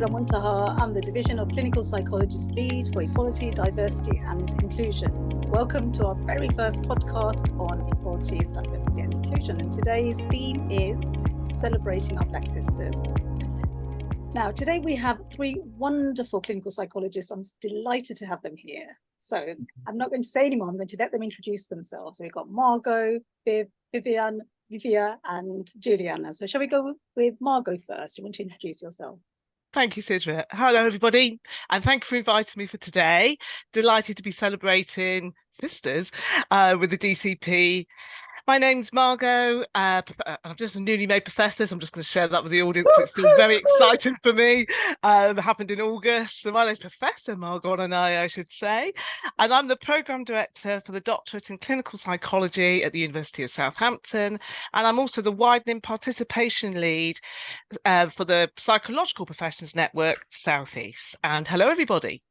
Sidrah Muntaha. I'm the Division of Clinical Psychologist Lead for Equality, Diversity and Inclusion. Welcome to our very first podcast on equality, diversity and inclusion. And today's theme is celebrating our Black sisters. Now, today we have three wonderful clinical psychologists. I'm delighted to have them here. So I'm not going to say anymore. I'm going to let them introduce themselves. So we've got Margot, Vivian, Vivia and Juliana. So shall we go with Margot first? You want to introduce yourself? Thank you, Sidrah. Hello, everybody, and thank you for inviting me for today. Delighted to be celebrating sisters with the DCP. My name's Margot. I'm just a newly made professor, so I'm just going to share that with the audience. It's still very exciting for me. It happened in August. So my name's Professor Margot I should say. And I'm the Programme Director for the Doctorate in Clinical Psychology at the University of Southampton. And I'm also the Widening Participation Lead for the Psychological Professions Network South East. And hello, everybody.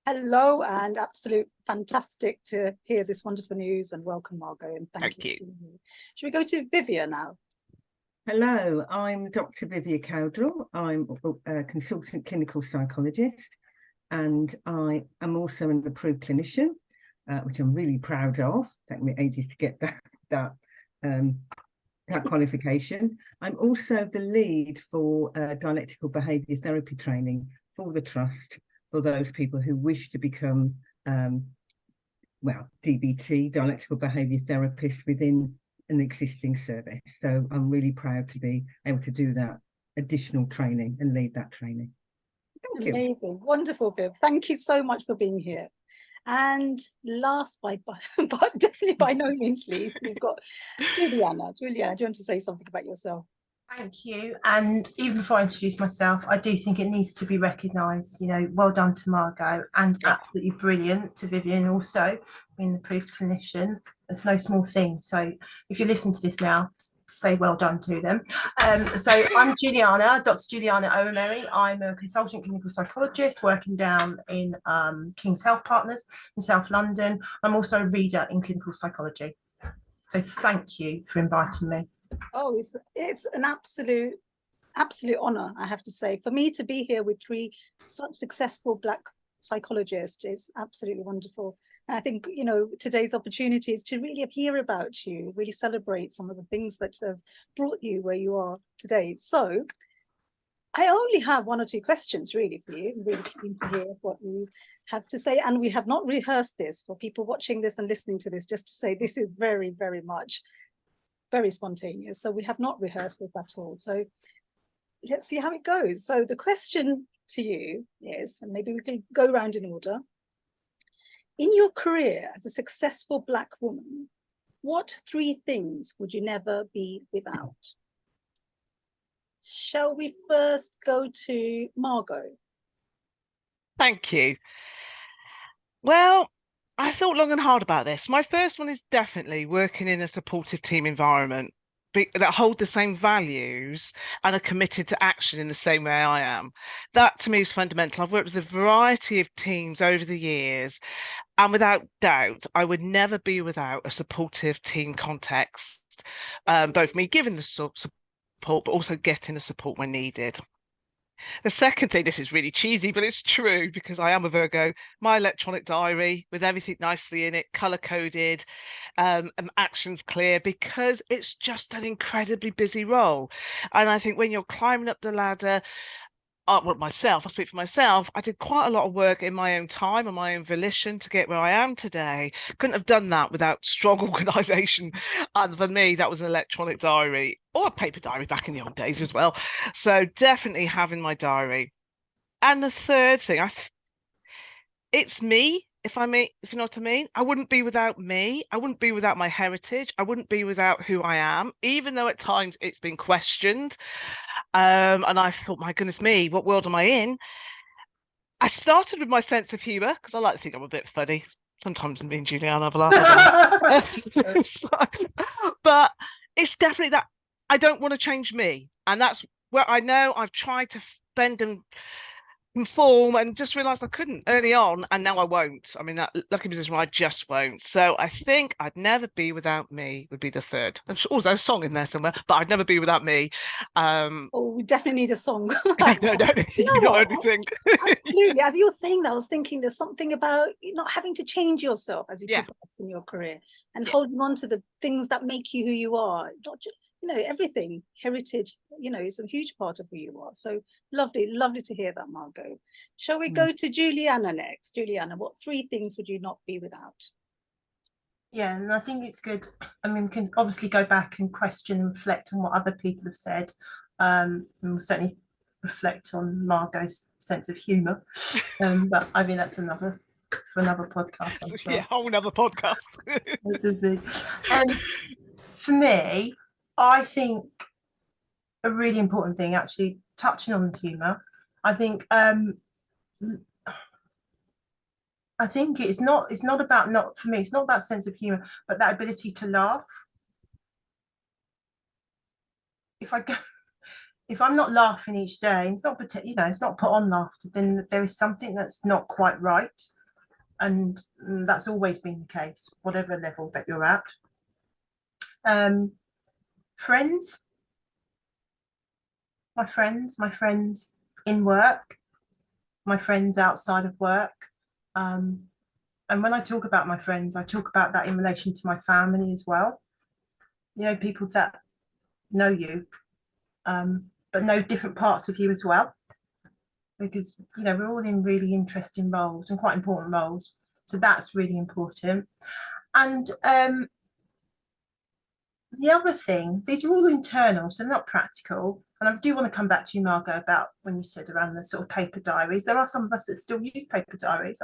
Hello, and absolute fantastic to hear this wonderful news, and welcome, Margot, and thank you. Should we go to Vivia now? Hello, I'm Dr. Vivia Cowdrell. I'm a consultant clinical psychologist, and I am also an approved clinician, which I'm really proud of. It took me ages to get that qualification. I'm also the lead for dialectical behaviour therapy training for the Trust, for those people who wish to become, DBT, dialectical behaviour therapists within an existing service. So I'm really proud to be able to do that additional training and lead that training. Thank you. Amazing, wonderful, Viv. Thank you so much for being here. And last, but definitely by no means least, we've got Juliana. Juliana, do you want to say something about yourself? Thank you. And even before I introduce myself, I do think it needs to be recognised. You know, well done to Margot, and absolutely brilliant to Vivian also, being the approved clinician. It's no small thing. So if you listen to this now, say well done to them. So I'm Juliana, Dr. Juliana O'Mary. I'm a consultant clinical psychologist working down in King's Health Partners in South London. I'm also a reader in clinical psychology. So thank you for inviting me. Oh, it's an absolute honor, I have to say, for me to be here with three such successful Black psychologists. Is absolutely wonderful. And I think, you know, today's opportunity is to really hear about you, really celebrate some of the things that have brought you where you are today. So I only have one or two questions really for you. I'm really keen to hear what you have to say. And we have not rehearsed this for people watching this and listening to this, just to say this is very, very much very spontaneous. So we have not rehearsed this at all. So let's see how it goes. So the question to you is, and maybe we can go around in order. In your career as a successful Black woman, what three things would you never be without? Shall we first go to Margot? Thank you. Well, I thought long and hard about this. My first one is definitely working in a supportive team environment that hold the same values and are committed to action in the same way I am. That to me is fundamental. I've worked with a variety of teams over the years, and without doubt, I would never be without a supportive team context, both me giving the support, but also getting the support when needed. The second thing, this is really cheesy, but it's true because I am a Virgo, my electronic diary with everything nicely in it, color-coded, actions clear, because it's just an incredibly busy role. And I think when you're climbing up the ladder, I speak for myself, I did quite a lot of work in my own time and my own volition to get where I am today. Couldn't have done that without strong organisation. And for me, that was an electronic diary or a paper diary back in the old days as well. So definitely having my diary. And the third thing, it's me, if you know what I mean. I wouldn't be without me. I wouldn't be without my heritage. I wouldn't be without who I am, even though at times it's been questioned. And I thought, my goodness me, what world am I in? I started with my sense of humour, because I like to think I'm a bit funny. Sometimes me and Juliana have a laugh. But it's definitely that I don't want to change me. And that's where I know I've tried to bend and conform, and just realised I couldn't early on, and now I won't. I'm in that lucky position where I just won't. So I think I'd never be without me would be the third. I'm sure there's a song in there somewhere, but I'd never be without me. Oh, we definitely need a song. No, You you know not what? heard me sing. Absolutely. As you were saying that, I was thinking there's something about not having to change yourself as you Yeah. progress in your career, and Yeah. holding on to the things that make you who you are. Not just, everything, heritage, is a huge part of who you are. So lovely, lovely to hear that, Margot. Shall we go to Juliana next? Juliana, what 3 things would you not be without? Yeah, and I think it's good. I mean, we can obviously go back and question and reflect on what other people have said. And we'll certainly reflect on Margot's sense of humour. But I mean, that's for another podcast, I'm sure. Yeah, whole another podcast. For me, I think a really important thing, actually, touching on humour, I think it's not about, for me, it's not about sense of humour, but that ability to laugh. If I'm not laughing each day, it's not it's not put on laughter, then there is something that's not quite right. And that's always been the case, whatever level that you're at. Friends, my friends in work, my friends outside of work. And when I talk about my friends, I talk about that in relation to my family as well. People that know you, but know different parts of you as well. Because, we're all in really interesting roles and quite important roles. So that's really important. And the other thing, these are all internal, so not practical. And I do want to come back to you, Margot, about when you said around the sort of paper diaries. There are some of us that still use paper diaries.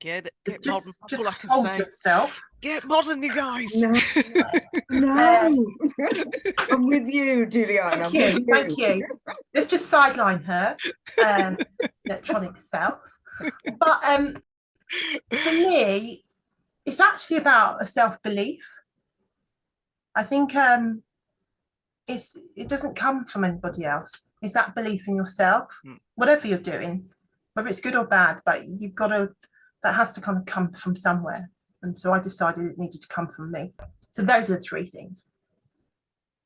Get just modern. That's all I can hold say. yourself. Get modern, you guys. No, I'm with you, Juliana. Thank you. Let's just sideline her, electronic self. But for me, it's actually about a self-belief. I think it doesn't come from anybody else. It's that belief in yourself, whatever you're doing, whether it's good or bad, but that has to kind of come from somewhere. And so I decided it needed to come from me. So those are the 3 things.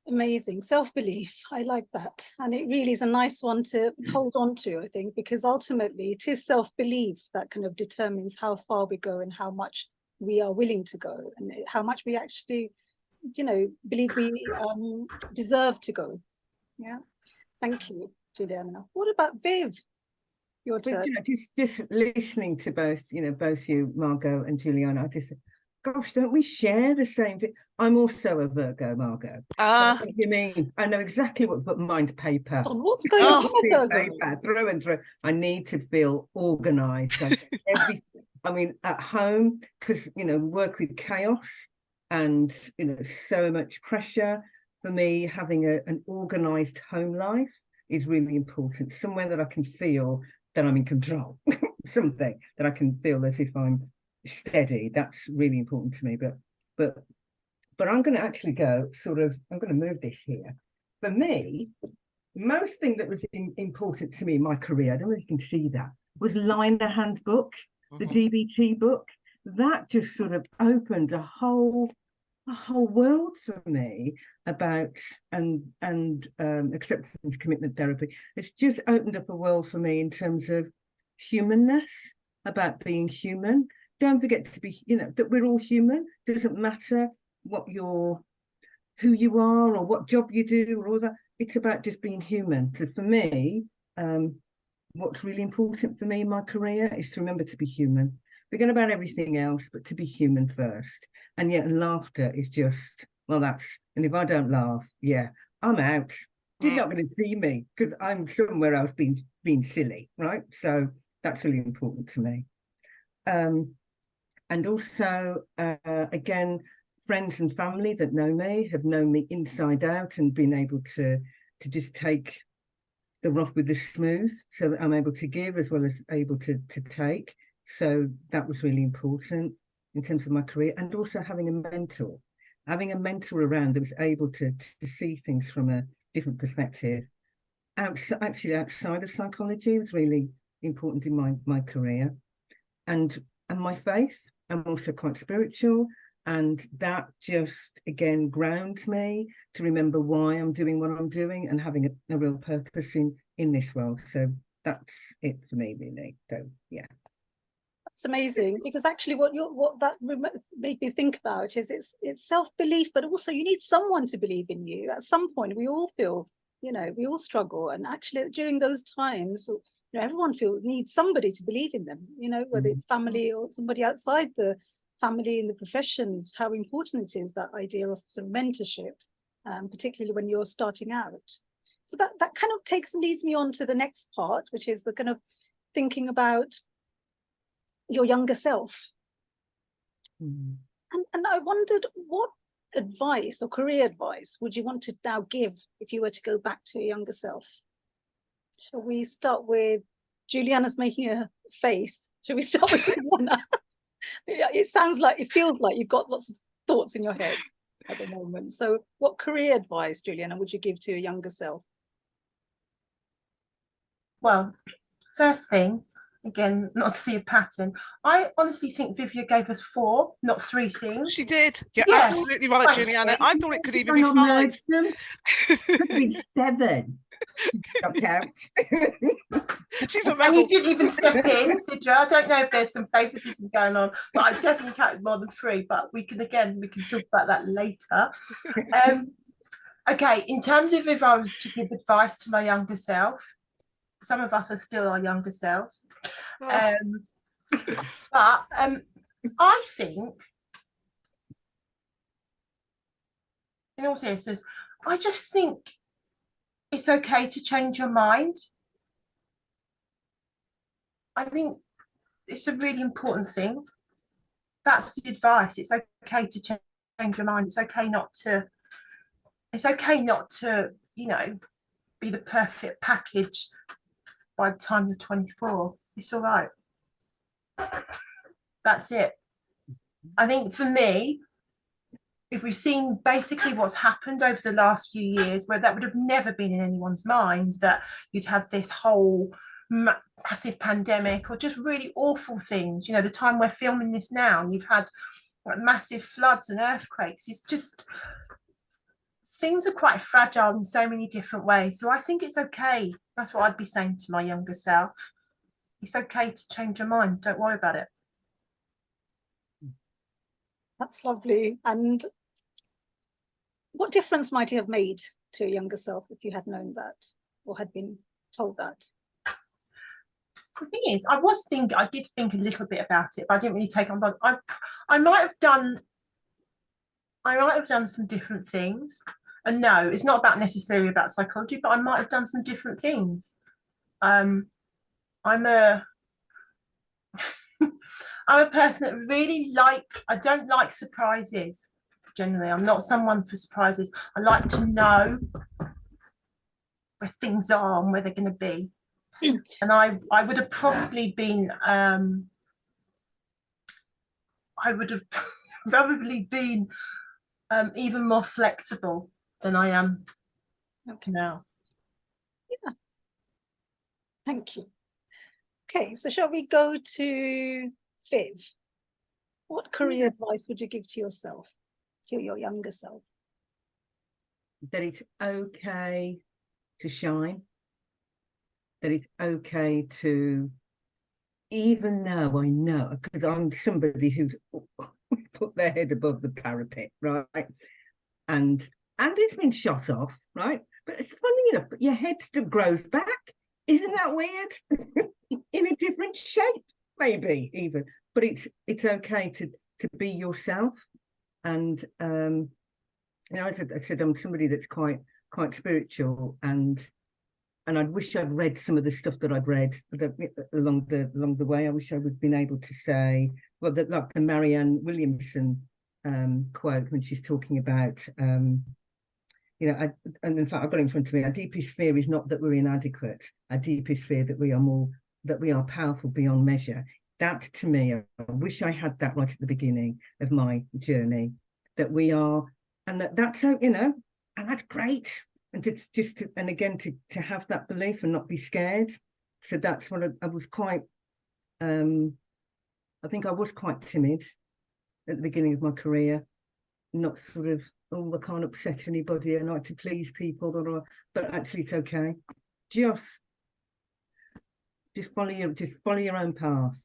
Amazing. Self-belief. I like that. And it really is a nice one to hold on to, I think, because ultimately it is self-belief that kind of determines how far we go and how much we are willing to go and how much we actually, believe we deserve to go. Yeah. Thank you, Juliana. What about Viv? Your turn. Just listening to both you, Margot and Juliana, I just, gosh, don't we share the same thing? I'm also a Virgo, Margot. So what do you mean? I know exactly but mine's paper. What's going on? Paper through and through. I need to feel organised. So I mean, at home, because work with chaos and so much pressure. For me, having an organised home life is really important. Somewhere that I can feel that I'm in control. Something that I can feel as if I'm steady. That's really important to me. But I'm going to actually go I'm going to move this here. For me, most thing that was important to me in my career, I don't know if you can see that, was Linehan's book, the DBT book. That just sort of opened a whole world for me about and acceptance commitment therapy. It's just opened up a world for me in terms of humanness, about being human. Don't forget to be, that we're all human. Doesn't matter who you are or what job you do or all that. It's about just being human. So for me, what's really important for me in my career is to remember to be human. Forget about everything else, but to be human first. And yet laughter is just, and if I don't laugh, I'm out. You're not going to see me because I'm somewhere else being silly, right? So that's really important to me. And also, again, friends and family that know me have known me inside out and been able to just take the rough with the smooth so that I'm able to give as well as able to take. So that was really important in terms of my career. And also having a mentor around that was able to see things from a different perspective actually outside of psychology was really important in my career, and my faith. I'm also quite spiritual, and that just again grounds me to remember why I'm doing what I'm doing and having a real purpose in this world. So that's it for me, really. So yeah. It's amazing, because actually what that made me think about is it's self-belief, but also you need someone to believe in you. At some point we all feel, we all struggle, and actually during those times, everyone needs somebody to believe in them, whether it's family or somebody outside the family in the professions. How important it is, that idea of sort of mentorship, particularly when you're starting out. So that kind of leads me on to the next part, which is we're kind of thinking about your younger self. And I wondered, what advice or career advice would you want to now give if you were to go back to your younger self? Shall we start with Juliana's making a face? Shall we start with Juliana? It feels like you've got lots of thoughts in your head at the moment. So what career advice, Juliana, would you give to your younger self? Well, first thing, again, not to see a pattern, I honestly think Vivia gave us 4, not 3 things. She did. You're Yeah. absolutely right, Thank Juliana. you. I thought it could even If be I not 5. merged them, could be 7. Not count. She's a And rebel. you didn't even step in, Sidrah. I don't know if there's some favouritism going on, but I've definitely counted more than 3. But we can talk about that later. Okay, in terms of if I was to give advice to my younger self, some of us are still our younger selves. Oh. But I think, in all seriousness, I just think it's okay to change your mind. I think it's a really important thing. That's the advice. It's okay to change your mind. It's okay not to, be the perfect package by the time you're 24. It's all right. That's it. I think for me, if we've seen basically what's happened over the last few years, where that would have never been in anyone's mind, that you'd have this whole massive pandemic or just really awful things, the time we're filming this now, and you've had like massive floods and earthquakes. It's just, things are quite fragile in so many different ways. So I think it's okay. That's what I'd be saying to my younger self. It's okay to change your mind. Don't worry about it. That's lovely. And what difference might you have made to your younger self if you had known that or had been told that? The thing is, I did think a little bit about it, but I didn't really take on board. I might have done some different things. And no, it's not necessarily about psychology, but I might have done some different things. I'm a person that really I don't like surprises. Generally, I'm not someone for surprises. I like to know where things are and where they're going to be. And I would have probably been even more flexible than I am now. Yeah. Thank you. Okay, so shall we go to Viv? What career advice would you give to yourself, to your younger self? That it's okay to shine. That it's okay to, even though I know, because I'm somebody who's put their head above the parapet, right? And it's been shot off, right? But it's funny enough, but your head still grows back. Isn't that weird? In a different shape, maybe even. But it's okay to be yourself. And I said I'm somebody that's quite spiritual, and I wish I'd read some of the stuff that I'd read along the way. I wish I would have been able to say, well, like the Marianne Williamson quote when she's talking about, and in fact, I've got it in front of me. Our deepest fear is not that we're inadequate. Our deepest fear that we are powerful beyond measure. That, to me, I wish I had that right at the beginning of my journey. That we are, and that's and that's great. and and again to have that belief and not be scared. So that's what I was quite. I think I was quite timid at the beginning of my career, not sort of, oh, I can't upset anybody, I like to please people, but actually it's okay. Just follow your own path.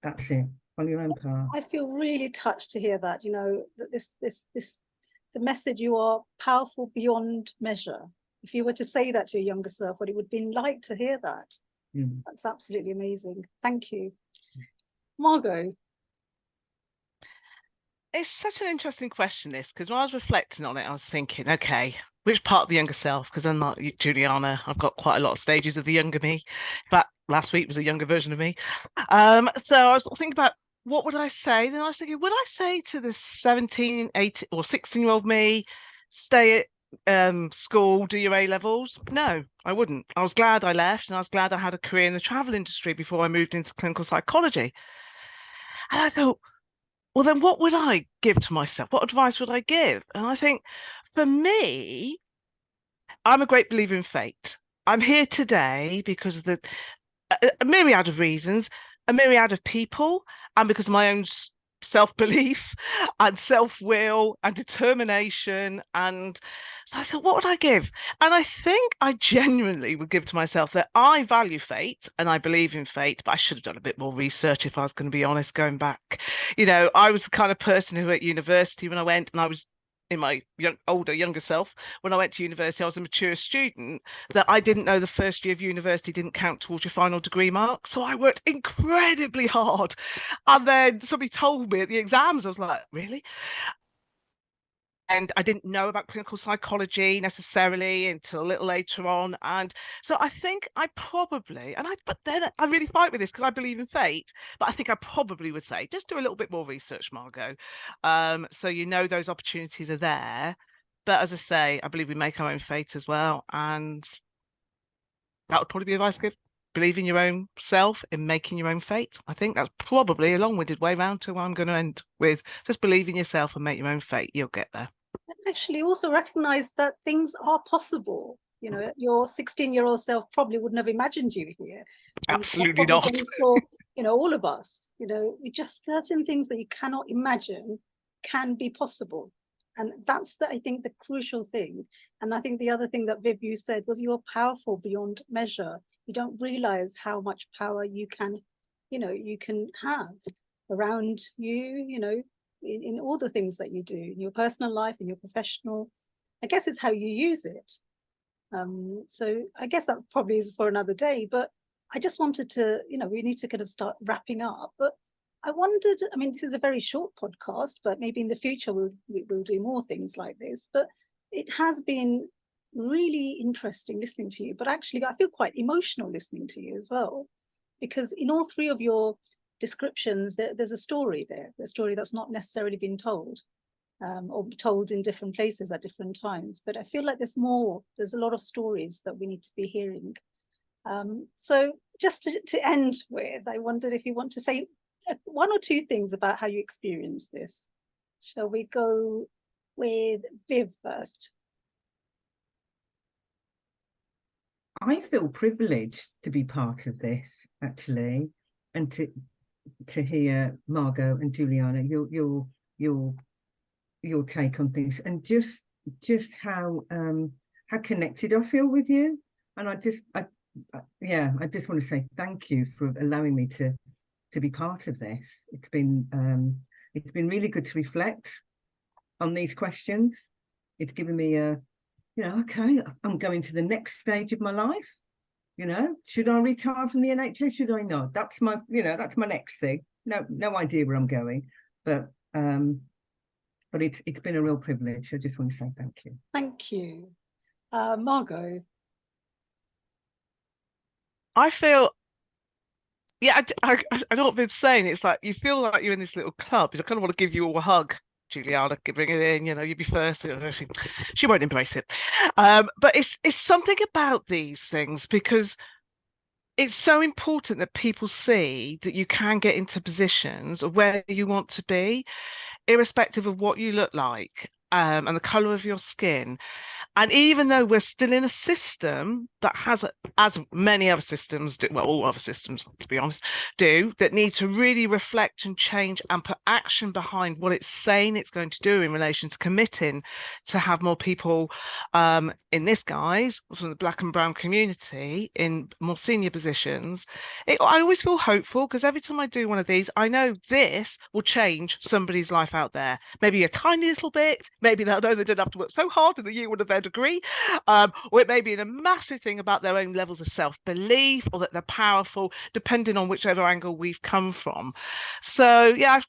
That's it. Follow your own path. I feel really touched to hear that, you know, that the message, you are powerful beyond measure. If you were to say that to your younger self, what it would have been like to hear that. That's absolutely amazing. Thank you. Margot. It's such an interesting question, this, because when I was reflecting on it, I was thinking, okay, which part of the younger self? Because unlike Juliana, I've got quite a lot of stages of the younger me. In fact, last week was a younger version of me. So I was thinking about, what would I say? Then I was thinking, would I say to the 17, 18 or 16-year-old me, stay at school, do your A-levels? No, I wouldn't. I was glad I left, and I was glad I had a career in the travel industry before I moved into clinical psychology. And I thought, well, then what would I give to myself? What advice would I give? And I think, for me, I'm a great believer in fate. I'm here today because of a myriad of reasons, a myriad of people, and because of my own self-belief and self-will and determination. And so I thought, what would I give? And I think I genuinely would give to myself that I value fate and I believe in fate, but I should have done a bit more research, if I was going to be honest, going back. You know, I was the kind of person who at university, when I went, and I was in my younger self, when I went to university, I was a mature student, that I didn't know the first year of university didn't count towards your final degree mark. So I worked incredibly hard. And then somebody told me at the exams, I was like, really? And I didn't know about clinical psychology necessarily until a little later on. And so I think I probably, but then I really fight with this because I believe in fate, but I think I probably would say, just do a little bit more research, Margot. So you know those opportunities are there. But as I say, I believe we make our own fate as well. And that would probably be advice I give. Believe in your own self, in making your own fate. I think that's probably a long-winded way round to what I'm going to end with. Just believe in yourself and make your own fate. You'll get there. Actually also recognize that things are possible. You know, your 16-year-old self probably wouldn't have imagined you here. Absolutely not. For, you know, all of us, you know, we just, certain things that you cannot imagine can be possible. And that's I think the crucial thing. And I think the other thing that Viv, you said, was you're powerful beyond measure. You don't realize how much power you can, you know, you can have around you, you know, in all the things that you do, in your personal life, in your professional. I guess it's how you use it. So I guess that probably is for another day, but I just wanted to, you know, we need to kind of start wrapping up. But I wondered, I mean, this is a very short podcast, but maybe in the future we'll do more things like this. But it has been really interesting listening to you, but actually I feel quite emotional listening to you as well, because in all three of your descriptions, there's a story there, a story that's not necessarily been told, or told in different places at different times. But I feel like there's a lot of stories that we need to be hearing. So just to end with, I wondered if you want to say one or two things about how you experience this. Shall we go with Viv first? I feel privileged to be part of this, actually, and to hear Margot and Juliana your take on things, and just how connected I feel with you. And I just want to say thank you for allowing me to be part of this. It's been really good to reflect on these questions. It's given me okay, I'm going to the next stage of my life. You know, should I retire from the NHS? Should I not? That's my next thing. No idea where I'm going, but it's been a real privilege. I just want to say thank you. Thank you. Margot. I feel, yeah, I know what Viv's saying. It's like you feel like you're in this little club. I kind of want to give you all a hug, Juliana, bring it in. You know, you be first. She won't embrace it, but it's something about these things, because it's so important that people see that you can get into positions of where you want to be, irrespective of what you look like, and the color of your skin. And even though we're still in a system that has, as many other systems do, well, all other systems, to be honest, do, that need to really reflect and change and put action behind what it's saying it's going to do in relation to committing to have more people, in this guise, from the Black and brown community in more senior positions, I always feel hopeful, because every time I do one of these, I know this will change somebody's life out there. Maybe a tiny little bit, maybe they'll know they didn't have to work so hard in the year one of their degree, or it may be in a massive thing about their own levels of self-belief, or that they're powerful, depending on whichever angle we've come from. So yeah,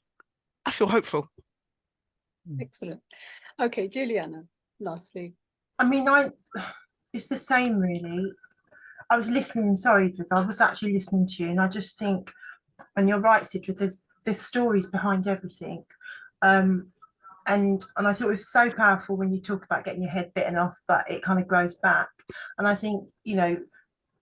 I feel hopeful. Excellent. Okay, Juliana, lastly. I mean, it's the same really. I was listening, sorry, I was actually listening to you, and I just think, and you're right, Sidrah, there's stories behind everything. And I thought it was so powerful when you talk about getting your head bitten off, but it kind of grows back. And I think, you know,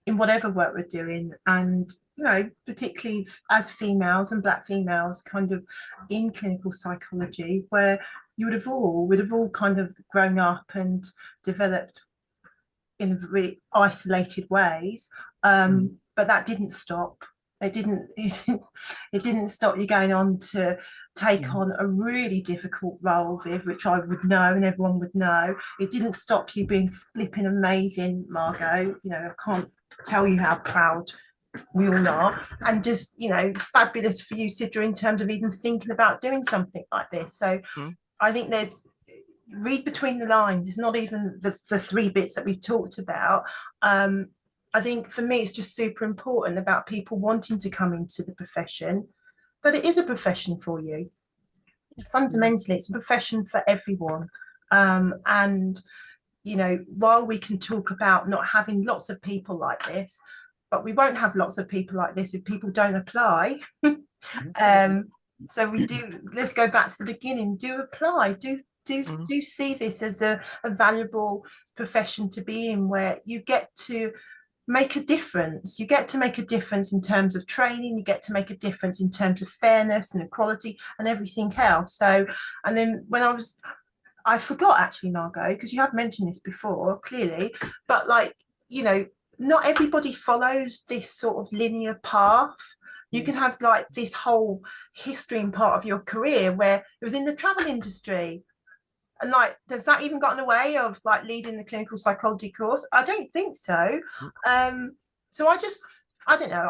in whatever work we're doing, and, you know, particularly as females and Black females kind of in clinical psychology, where you would have all kind of grown up and developed in very isolated ways. But that didn't stop. It didn't stop you going on to take on a really difficult role, Viv, which I would know and everyone would know. It didn't stop you being flipping amazing, Margot. You know, I can't tell you how proud we all are. And just, you know, fabulous for you, Sidrah, in terms of even thinking about doing something like this. So I think read between the lines. It's not even the three bits that we've talked about. I think for me, it's just super important about people wanting to come into the profession, but it is a profession for you. Fundamentally, it's a profession for everyone. And, you know, while we can talk about not having lots of people like this, but we won't have lots of people like this if people don't apply. So let's go back to the beginning. Do apply, do see this as a valuable profession to be in, where you get to make a difference. You get to make a difference in terms of training, you get to make a difference in terms of fairness and equality and everything else. So, and then when I forgot actually, Margot, because you have mentioned this before, clearly, but like, you know, not everybody follows this sort of linear path. You can have like this whole history and part of your career where it was in the travel industry. And like, does that even got in the way of like leading the clinical psychology course? I don't think so. So I don't know.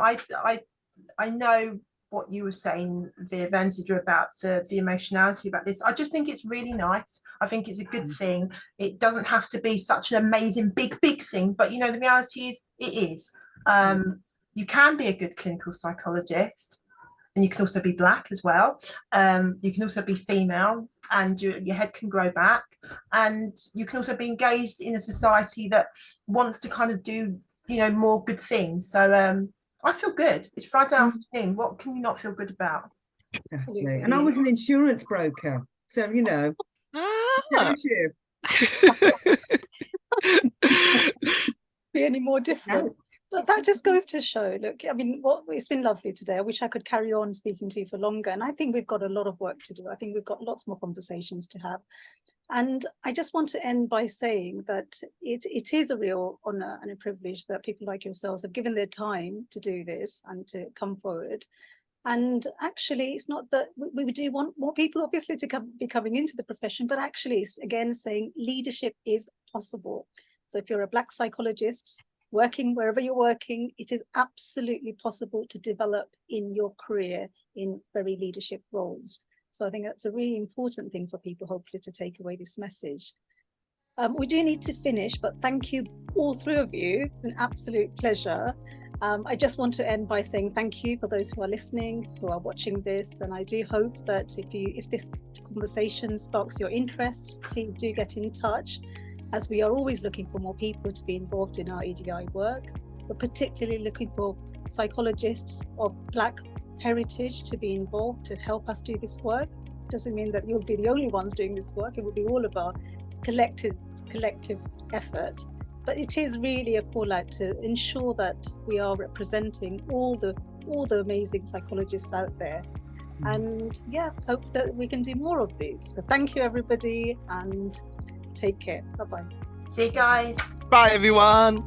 I know what you were saying, Viv and Sidrah, about the emotionality about this. I just think it's really nice. I think it's a good thing. It doesn't have to be such an amazing big thing, but you know, the reality is it is. You can be a good clinical psychologist, and you can also be Black as well. You can also be female, and your head can grow back, and you can also be engaged in a society that wants to kind of do, you know, more good things. So I feel good. It's Friday afternoon. What can you not feel good about? Exactly. And I was an insurance broker, so you know. Be any more different? But that just goes to show, look, I mean, it's been lovely today. I wish I could carry on speaking to you for longer, and I think we've got a lot of work to do. I think we've got lots more conversations to have. And I just want to end by saying that it is a real honour and a privilege that people like yourselves have given their time to do this and to come forward. And actually, it's not that we do want more people, obviously, to be coming into the profession, but actually, it's again saying leadership is possible. So if you're a Black psychologist working wherever you're working, it is absolutely possible to develop in your career in very leadership roles. So I think that's a really important thing for people, hopefully, to take away this message. We do need to finish, but thank you, all three of you. It's been an absolute pleasure. I just want to end by saying thank you for those who are listening, who are watching this. And I do hope that if this conversation sparks your interest, please do get in touch, as we are always looking for more people to be involved in our EDI work. We're particularly looking for psychologists of Black heritage to be involved to help us do this work. Doesn't mean that you'll be the only ones doing this work. It will be all of our collective effort. But it is really a call out to ensure that we are representing all the amazing psychologists out there. And yeah, hope that we can do more of these. So thank you, everybody, and take care. Bye-bye. See you guys. Bye, everyone.